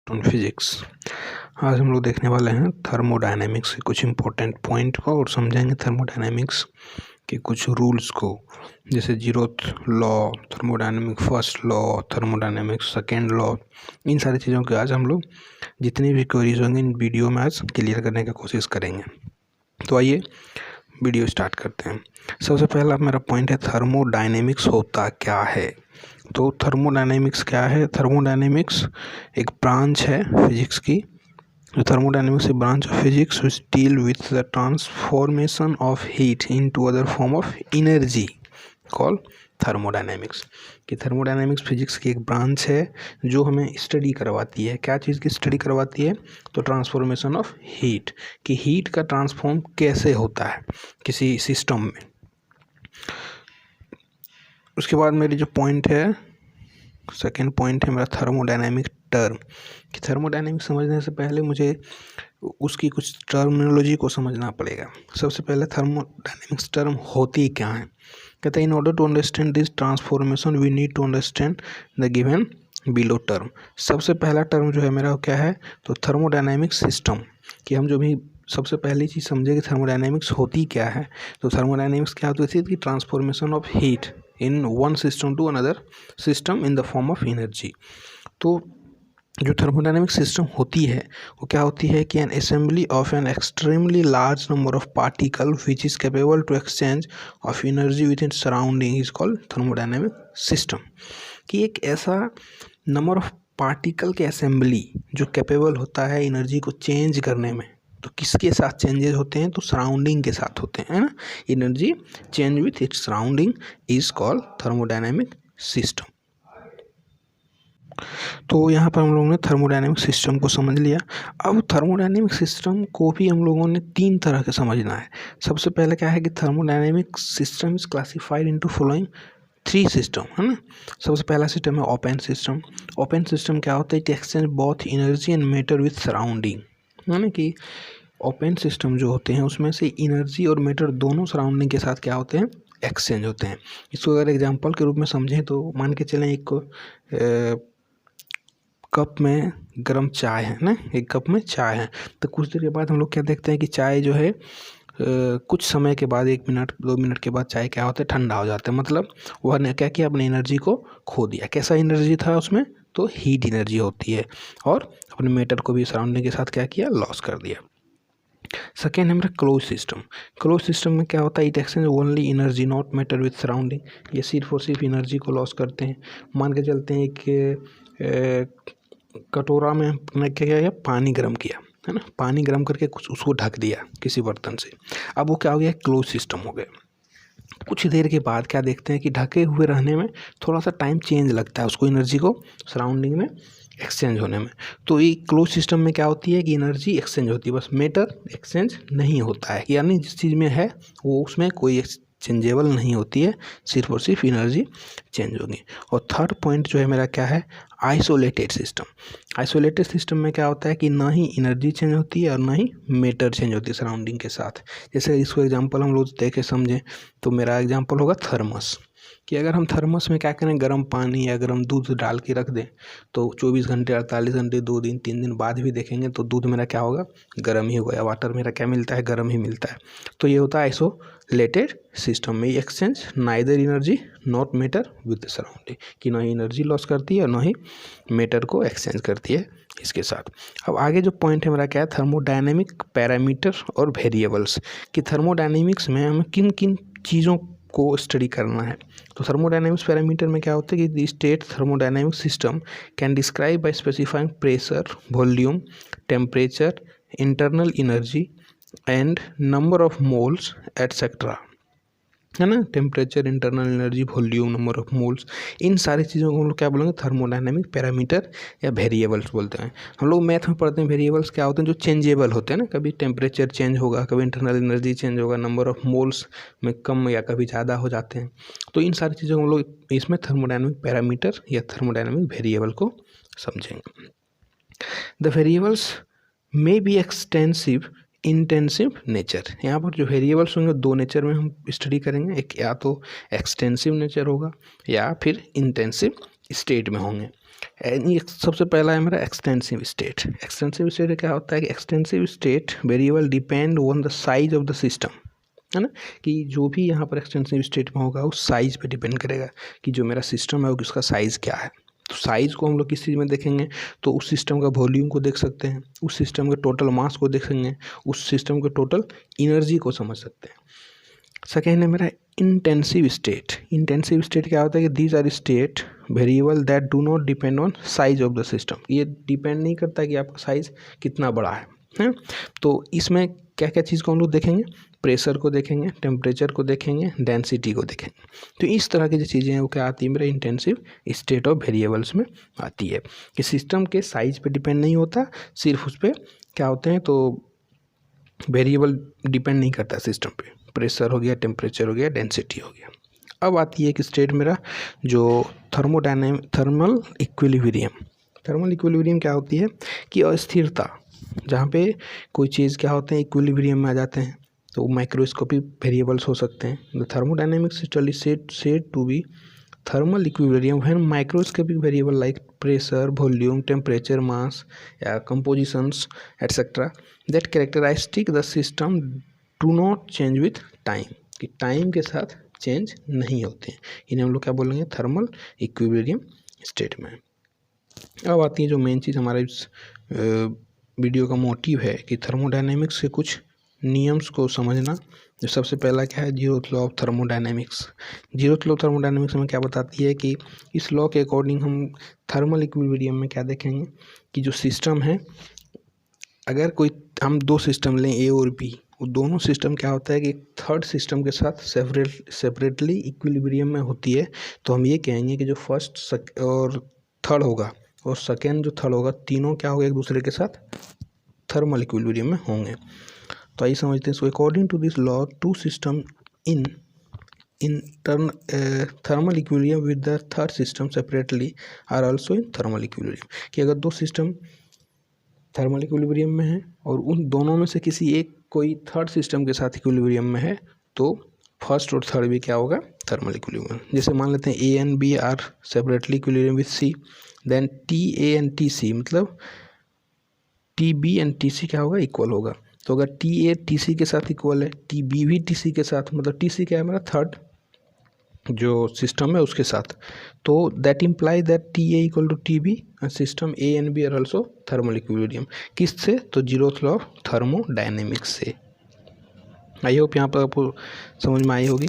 On physics. आज हम लोग देखने वाले हैं थर्मोडायनेमिक्स के कुछ इंपॉर्टेंट पॉइंट को और समझेंगे थर्मोडायनेमिक्स के कुछ रूल्स को, जैसे zeroth law, thermodynamic first law, thermodynamics second law. इन सारी चीज़ों के आज हम लोग जितनी भी क्वेरीज होंगे इन वीडियो में आज क्लियर करने की कोशिश करेंगे। तो आइए वीडियो स्टार्ट करते हैं। सबसे पहला मेरा पॉइंट है थर्मोडायनेमिक्स होता क्या है। तो थर्मोडायनेमिक्स क्या है? थर्मोडायनेमिक्स एक ब्रांच है फिजिक्स की। Thermodynamics A branch of physics which deal with the transformation of heat into other form of energy called thermodynamics. कि थर्मोडायनेमिक्स फिजिक्स की एक ब्रांच है जो हमें स्टडी करवाती है। क्या चीज़ की स्टडी करवाती है? तो ट्रांसफॉर्मेशन ऑफ हीट, कि हीट का ट्रांसफॉर्म कैसे होता है किसी सिस्टम में। उसके बाद मेरी जो पॉइंट है, सेकेंड पॉइंट है मेरा थर्मोडायनेमिक टर्म। कि थर्मोडायनेमिक समझने से पहले मुझे उसकी कुछ टर्मिनोलॉजी को समझना पड़ेगा। सबसे पहले थर्मोडायनेमिक्स टर्म होती क्या है? कहते हैं in order to understand this transformation we need to understand the given below term. सबसे पहला टर्म जो है मेरा क्या है? तो थर्मोडायनेमिक सिस्टम। कि हम जो भी सबसे पहली चीज़ समझे कि थर्मोडायनेमिक्स होती क्या है। तो थर्मोडायनेमिक्स क्या होती थी कि transformation of heat in one system to another system in the form of energy. तो जो थर्मोडायनेमिक सिस्टम होती है वो क्या होती है कि an assembly of an extremely large number of particle which is capable to exchange of energy with in surrounding is called thermodynamic system. कि एक ऐसा नंबर ऑफ पार्टिकल के असेंबली जो कैपेबल होता है एनर्जी को चेंज करने में। तो किसके साथ चेंजेस होते हैं? तो सराउंडिंग के साथ होते हैं, है ना। Energy change with its surrounding is called thermodynamic system. तो यहाँ पर हम लोगों ने थर्मोडायनेमिक सिस्टम को समझ लिया। अब थर्मोडायनेमिक सिस्टम को भी हम लोगों ने तीन तरह से समझना है। सबसे पहले क्या है कि thermodynamic system is classified into following three system, है ना। सबसे पहला सिस्टम है ओपन सिस्टम। ओपन सिस्टम क्या होता है? It exchange both energy and matter with surrounding, है ना। कि ओपन सिस्टम जो होते हैं उसमें से एनर्जी और मैटर दोनों सराउंडिंग के साथ क्या होते हैं? एक्सचेंज होते हैं। इसको अगर एग्जांपल के रूप में समझें तो मान के चलें एक कप में गर्म चाय है ना, एक कप में चाय है। तो कुछ देर के बाद हम लोग क्या देखते हैं कि चाय जो है कुछ समय के बाद 1 मिनट 2 मिनट के बाद चाय क्या होता है? ठंडा हो जाता है। मतलब वह ने क्या किया? अपनी एनर्जी को खो दिया। कैसा एनर्जी था उसमें? तो हीट एनर्जी होती है। और अपने मैटर को भी सराउंडिंग के साथ क्या किया? लॉस कर दिया। सेकेंड है मेरा क्लोज सिस्टम। क्लोज सिस्टम में क्या होता है? It exchange only energy not matter with surrounding. ये सिर्फ और सिर्फ एनर्जी को लॉस करते हैं। मान के चलते हैं कि कटोरा में हमने क्या किया? पानी गर्म किया, है ना। पानी गर्म करके कुछ उसको ढक दिया किसी बर्तन से। अब वो क्या हो गया? क्लोज सिस्टम हो गया। कुछ देर के बाद क्या देखते हैं कि ढके हुए रहने में थोड़ा सा टाइम चेंज लगता है उसको, एनर्जी को सराउंडिंग में एक्सचेंज होने में। तो ये क्लोज सिस्टम में क्या होती है कि एनर्जी एक्सचेंज होती है, बस मैटर एक्सचेंज नहीं होता है। यानी जिस चीज़ में है वो उसमें कोई चेंजेबल नहीं होती है, सिर्फ और सिर्फ एनर्जी चेंज होगी। और थर्ड पॉइंट जो है मेरा क्या है? Isolated system. आइसोलेटेड सिस्टम में क्या होता है कि ना ही एनर्जी चेंज होती है और ना ही मैटर चेंज होती है सराउंडिंग के साथ। जैसे इसको एग्जांपल हम लोग देखे समझें तो मेरा एग्जांपल होगा थर्मस। कि अगर हम थर्मस में क्या करें? गर्म पानी या गर्म दूध डाल के रख दें तो 24 घंटे 48 घंटे 2 दिन 3 दिन बाद भी देखेंगे तो दूध मेरा क्या होगा? गर्म ही होगा। या वाटर मेरा क्या मिलता है? गर्म ही मिलता है। तो ये होता है आइसोलेटेड सिस्टम में exchange neither energy not matter with surrounding. कि ना ही एनर्जी लॉस करती है और ना ही मैटर को एक्सचेंज करती है इसके साथ। अब आगे जो पॉइंट है मेरा क्या है? थर्मोडायनेमिक पैरामीटर और वेरिएबल्स। कि थर्मोडायनेमिक्स में हमें किन किन चीज़ों को स्टडी करना है। तो थर्मोडायनेमिक्स पैरामीटर में क्या होता है कि the state thermodynamic system can describe by specifying pressure, volume, temperature, internal energy and number of moles etcetera, है ना। Temperature, internal energy, volume, number of moles, इन सारी चीज़ों को हम लोग क्या बोलेंगे? थर्मोडायनेमिक पैरामीटर या वेरिएबल्स बोलते हैं। हम लोग मैथ में पढ़ते हैं वेरिएबल्स क्या होते हैं? जो चेंजेबल होते हैं ना। कभी टेम्परेचर चेंज होगा, कभी इंटरनल एनर्जी चेंज होगा, नंबर ऑफ मोल्स में कम या कभी ज़्यादा हो जाते हैं। तो इन सारी चीज़ों को हम लोग इसमें थर्मोडायनेमिक पैरामीटर या थर्मोडायनेमिक वेरिएबल को समझेंगे। The variables may be extensive intensive nature. यहाँ पर जो वेरिएबल्स होंगे दो नेचर में हम स्टडी करेंगे। एक या तो एक्सटेंसिव नेचर होगा या फिर इंटेंसिव स्टेट में होंगे। सबसे पहला है मेरा एक्सटेंसिव स्टेट। एक्सटेंसिव स्टेट क्या होता है कि extensive state variable depend on the size of the system, है ना, कि जो भी यहाँ पर एक्सटेंसिव स्टेट में होगा उस साइज़ पे डिपेंड करेगा कि जो मेरा सिस्टम है वो उसका साइज़ क्या है। तो साइज़ को हम लोग किस चीज़ में देखेंगे, तो उस सिस्टम का वॉल्यूम को देख सकते हैं, उस सिस्टम के टोटल मास को देखेंगे, उस सिस्टम के टोटल एनर्जी को समझ सकते हैं। सेकेंड है मेरा इंटेंसिव स्टेट। इंटेंसिव स्टेट क्या होता है कि these are state variable that do not depend on size of the system. ये डिपेंड नहीं करता कि आपका साइज़ कितना बड़ा है। तो इसमें क्या क्या चीज़ को हम लोग देखेंगे, प्रेशर को देखेंगे, टेम्परेचर को देखेंगे, डेंसिटी को देखेंगे। तो इस तरह की जो चीज़ें हैं वो क्या आती है मेरे इंटेंसिव स्टेट ऑफ वेरिएबल्स में आती है कि सिस्टम के साइज पे डिपेंड नहीं होता, सिर्फ उस पर क्या होते हैं तो वेरिएबल डिपेंड नहीं करता सिस्टम पे, प्रेशर हो गया, टेम्परेचर हो गया, डेंसिटी हो गया। अब आती है एक स्टेट मेरा जो थर्मल इक्विलिब्रियम। थर्मल इक्विलिब्रियम क्या होती है कि अस्थिरता, जहाँ पे कोई चीज़ क्या होते हैं इक्विलिब्रियम में आ जाते हैं, तो माइक्रोस्कोपिक वेरिएबल्स हो सकते हैं। The thermodynamics study said to be thermal equilibrium when microscopic variable like pressure, volume, temperature, mass या compositions etc. that characteristic the system do not change with time, कि टाइम के साथ चेंज नहीं होते हैं, इन्हें हम लोग क्या बोलेंगे थर्मल इक्विलिब्रियम स्टेट में। अब आती है जो मेन चीज़ हमारा इस वीडियो का मोटिव है कि थर्मोडायनेमिक्स के कुछ नियम्स को समझना। जो सबसे पहला क्या है, zeroth law of thermodynamics. Zeroth law of thermodynamics में क्या बताती है कि इस लॉ के अकॉर्डिंग हम थर्मल इक्विलिब्रियम में क्या देखेंगे कि जो सिस्टम है, अगर कोई हम दो सिस्टम लें ए और बी, वो दोनों सिस्टम क्या होता है कि थर्ड सिस्टम के साथ सेपरेटली इक्विलिब्रियम में होती है, तो हम ये कहेंगे कि जो फर्स्ट और थर्ड होगा और सेकेंड जो थर्ड होगा, तीनों क्या होगा एक दूसरे के साथ थर्मल इक्विलिब्रियम में होंगे। तो आइए समझते हैं। So according to this law two system in thermal equilibrium with the third system separately are also in thermal equilibrium, कि अगर दो सिस्टम थर्मल इक्विलिब्रियम में है और उन दोनों में से किसी एक कोई थर्ड सिस्टम के साथ इक्विलिब्रियम में है, तो फर्स्ट और थर्ड भी क्या होगा थर्मल इक्विलिब्रियम। जैसे मान लेते हैं A and B are separately equilibrium with C, then T A and T C, मतलब T B and T C क्या होगा इक्वल होगा। तो अगर टी ए टी सी के साथ इक्वल है, टी बी भी टी सी के साथ, मतलब टी सी क्या है मेरा थर्ड जो सिस्टम है उसके साथ, तो that imply that T A equal to T B and system A and B are also thermal equilibrium. किससे, तो जीरोथ लॉ ऑफ थर्मोडायनेमिक्स से। आई होप यहाँ पर आपको समझ में आई होगी।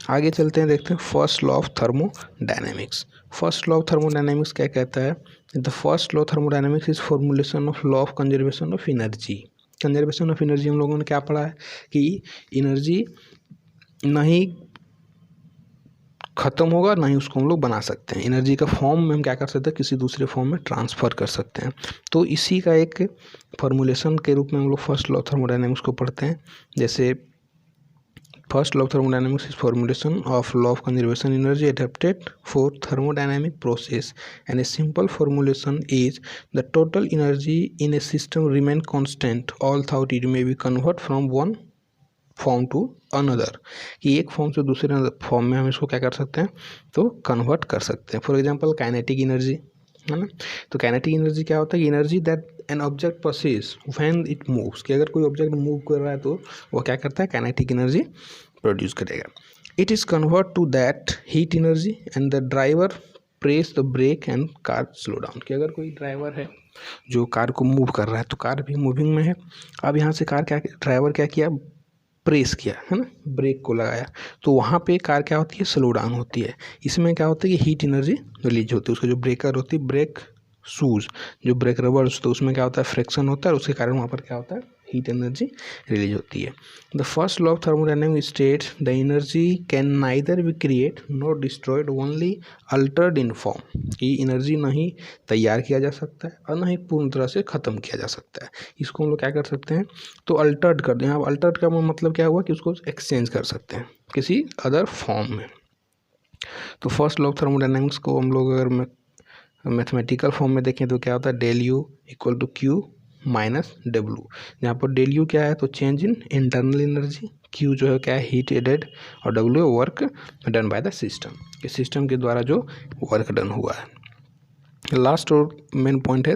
आगे चलते हैं, देखते हैं first law of thermodynamics. First law of thermodynamics क्या कहता है, the first law of thermodynamics is formulation of law of conservation of energy. Conservation of energy हम लोगों ने क्या पढ़ा है कि एनर्जी नहीं ख़त्म होगा, ना ही उसको हम लोग बना सकते हैं। एनर्जी का फॉर्म में हम क्या कर सकते हैं, किसी दूसरे फॉर्म में ट्रांसफ़र कर सकते हैं। तो इसी का एक फॉर्मुलेशन के रूप में हम लोग फर्स्ट लॉ ऑफ थर्मोडायनेमिक्स को पढ़ते हैं। जैसे first law of thermodynamics is formulation of law of conservation energy adapted for thermodynamic process and a simple formulation is the total energy in a system remain constant although it may be convert from one form to another, कि एक form से दूसरे form में हम इसको क्या कर सकते हैं तो कन्वर्ट कर सकते हैं। फॉर एग्जांपल काइनेटिक एनर्जी, है ना। तो काइनेटिक एनर्जी क्या होता है, energy that an object possesses when it moves, कि अगर कोई ऑब्जेक्ट मूव कर रहा है तो वो क्या करता है काइनेटिक एनर्जी प्रोड्यूस करेगा। It is convert to that heat energy and the driver press the brake and car slow down, कि अगर कोई ड्राइवर है जो कार को मूव कर रहा है तो कार भी मूविंग में है, अब यहाँ से ड्राइवर क्या किया, प्रेस किया, है ना, ब्रेक को लगाया, तो वहाँ पे कार क्या होती है स्लो डाउन होती है। इसमें क्या होता है कि हीट एनर्जी रिलीज होती है, उसका जो ब्रेकर होती है ब्रेक शूज़, जो ब्रेक रबर्स, तो उसमें क्या होता है फ्रिक्शन होता है और उसके कारण वहाँ पर क्या होता है हीट एनर्जी रिलीज होती है। The first law of thermodynamics state the energy can neither be create not destroyed only Altered in form, कि एनर्जी नहीं तैयार किया जा सकता है और ना ही पूर्ण तरह से ख़त्म किया जा सकता है। इसको हम लोग क्या कर सकते हैं तो अल्टर्ड कर दें। अब अल्टर्ड का मतलब क्या हुआ कि उसको एक्सचेंज कर सकते हैं किसी अदर फॉर्म में। तो फर्स्ट लॉ ऑफ थर्मोडायनेमिक्स को हम लोग अगर मैथमेटिकल फॉर्म में देखें तो क्या होता है del U equal to Q minus W, जहाँ पर डेल यू क्या है तो change in internal energy, Q जो है क्या है हीट एडेड और W work done by the system, कि सिस्टम के द्वारा जो वर्क डन हुआ है। लास्ट और मेन पॉइंट है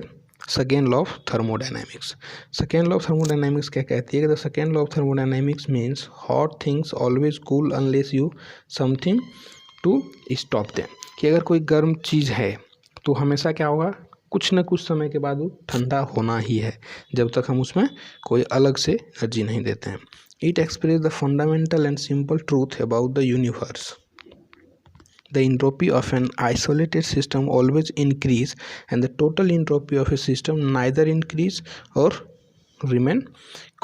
second law of thermodynamics. Second law of thermodynamics क्या कहती है कि the second law of thermodynamics means hot things always cool unless you something to stop them, कि अगर कोई गर्म चीज़ है तो हमेशा क्या होगा, कुछ न कुछ समय के बाद वो ठंडा होना ही है, जब तक हम उसमें कोई अलग से एनर्जी नहीं देते हैं। It express the fundamental and simple truth about the universe. The entropy of an isolated system always increase and the total entropy of a system neither increase or remain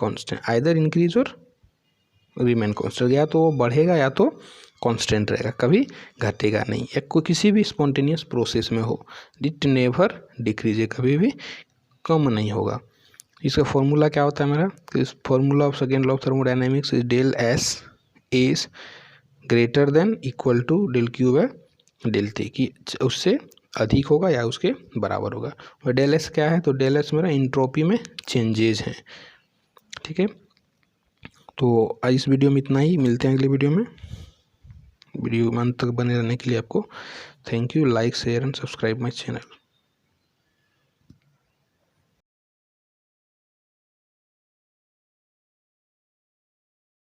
constant, either increase or remain constant, या तो बढ़ेगा या तो constant रहेगा, कभी घटेगा नहीं, या कोई किसी भी स्पॉन्टेनियस प्रोसेस में हो, इट नेवर डिक्रीज, कभी भी कम नहीं होगा। इसका फॉर्मूला क्या होता है मेरा, इस formula of second law of thermodynamics is del S is greater than equal to del Q by del T, कि उससे अधिक होगा या उसके बराबर होगा। और डेल एस क्या है, तो डेल एस मेरा इंट्रोपी में चेंजेज हैं। ठीक है, तो इस वीडियो में इतना ही, मिलते हैं अगले वीडियो में। वीडियो में अंत तक बने रहने के लिए आपको thank you. Like share and subscribe my channel.